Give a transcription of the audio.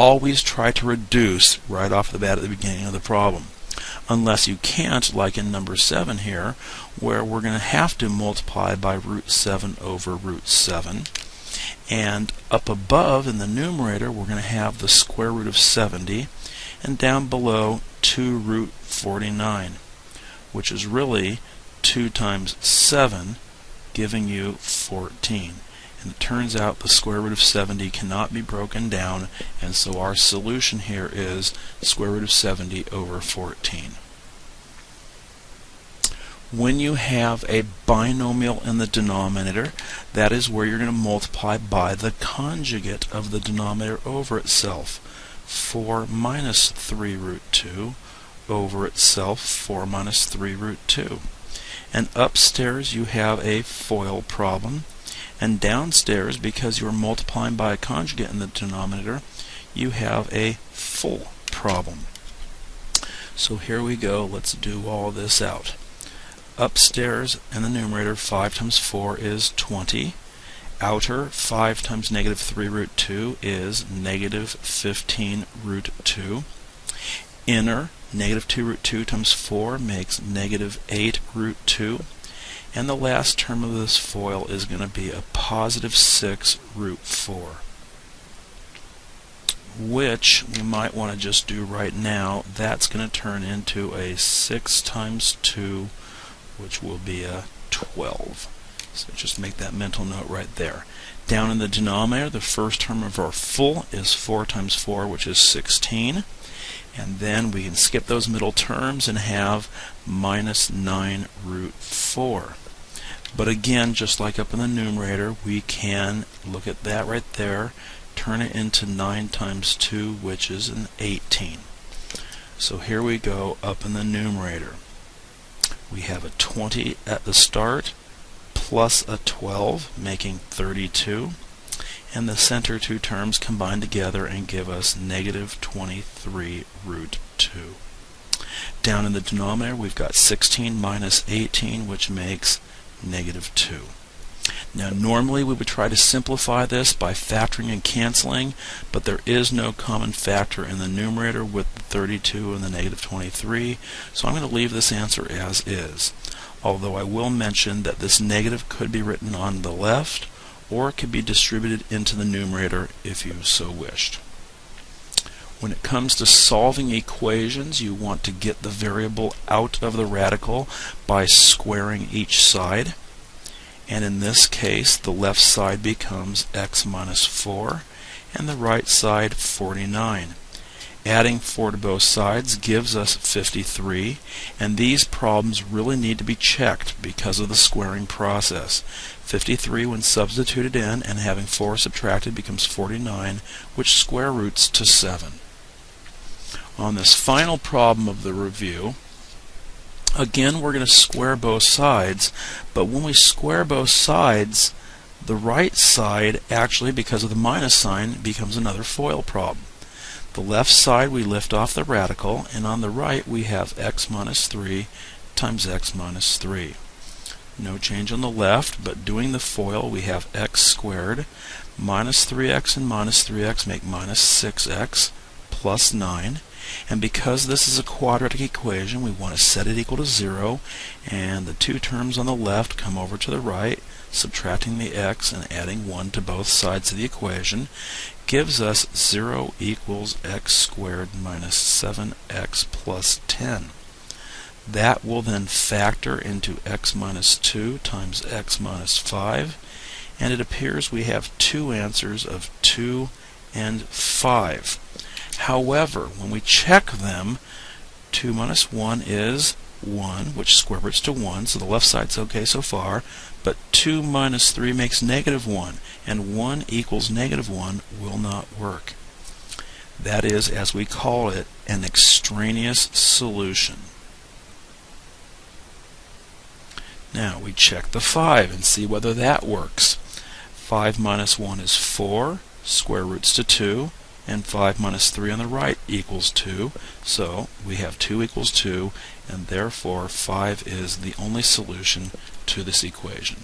always try to reduce right off the bat at the beginning of the problem. Unless you can't, like in number 7 here, where we're going to have to multiply by root 7 over root 7. And up above in the numerator, we're going to have the square root of 70, and down below 2 root 49, which is really 2 times 7, giving you 14. And it turns out the square root of 70 cannot be broken down, and so our solution here is square root of 70 over 14. When you have a binomial in the denominator, that is where you're going to multiply by the conjugate of the denominator over itself. 4 minus 3 root 2 over itself, 4 minus 3 root 2. And upstairs you have a FOIL problem. And downstairs, because you're multiplying by a conjugate in the denominator, you have a full problem. So here we go. Let's do all this out. Upstairs in the numerator, 5 times 4 is 20. Outer, 5 times negative 3 root 2 is negative 15 root 2. Inner, negative 2 root 2 times 4 makes negative 8 root 2. And the last term of this FOIL is going to be a positive 6 root 4, which we might want to just do right now. That's going to turn into a 6 times 2, which will be a 12. So just make that mental note right there. Down in the denominator, the first term of our full is 4 times 4, which is 16. And then we can skip those middle terms and have minus 9 root 4. But again, just like up in the numerator, we can look at that right there, turn it into 9 times 2, which is an 18. So here we go up in the numerator. We have a 20 at the start, plus a 12, making 32. And the center two terms combine together and give us negative 23 root 2. Down in the denominator, we've got 16 minus 18, which makes negative 2. Now normally we would try to simplify this by factoring and canceling, but there is no common factor in the numerator with the 32 and the negative 23, so I'm going to leave this answer as is. Although I will mention that this negative could be written on the left, or it could be distributed into the numerator if you so wished. When it comes to solving equations, you want to get the variable out of the radical by squaring each side. And in this case, the left side becomes x minus 4, and the right side 49. Adding 4 to both sides gives us 53, and these problems really need to be checked because of the squaring process. 53 when substituted in and having 4 subtracted becomes 49, which square roots to 7. On this final problem of the review, again we're going to square both sides, but when we square both sides, the right side actually, because of the minus sign, becomes another FOIL problem. The left side we lift off the radical, and on the right we have x minus 3 times x minus 3. No change on the left, but doing the FOIL we have x squared. Minus 3x and minus 3x make minus 6x plus 9. And because this is a quadratic equation, we want to set it equal to 0, and the two terms on the left come over to the right, subtracting the x and adding 1 to both sides of the equation, gives us 0 equals x squared minus 7x plus 10. That will then factor into x minus 2 times x minus 5, and it appears we have two answers of 2 and 5. However, when we check them, 2 minus 1 is 1, which square roots to 1, so the left side's okay so far, but 2 minus 3 makes negative 1, and 1 equals negative 1 will not work. That is, as we call it, an extraneous solution. Now we check the 5 and see whether that works. 5 minus 1 is 4, square roots to 2, and 5 minus 3 on the right equals 2, so we have 2 equals 2, and therefore 5 is the only solution to this equation.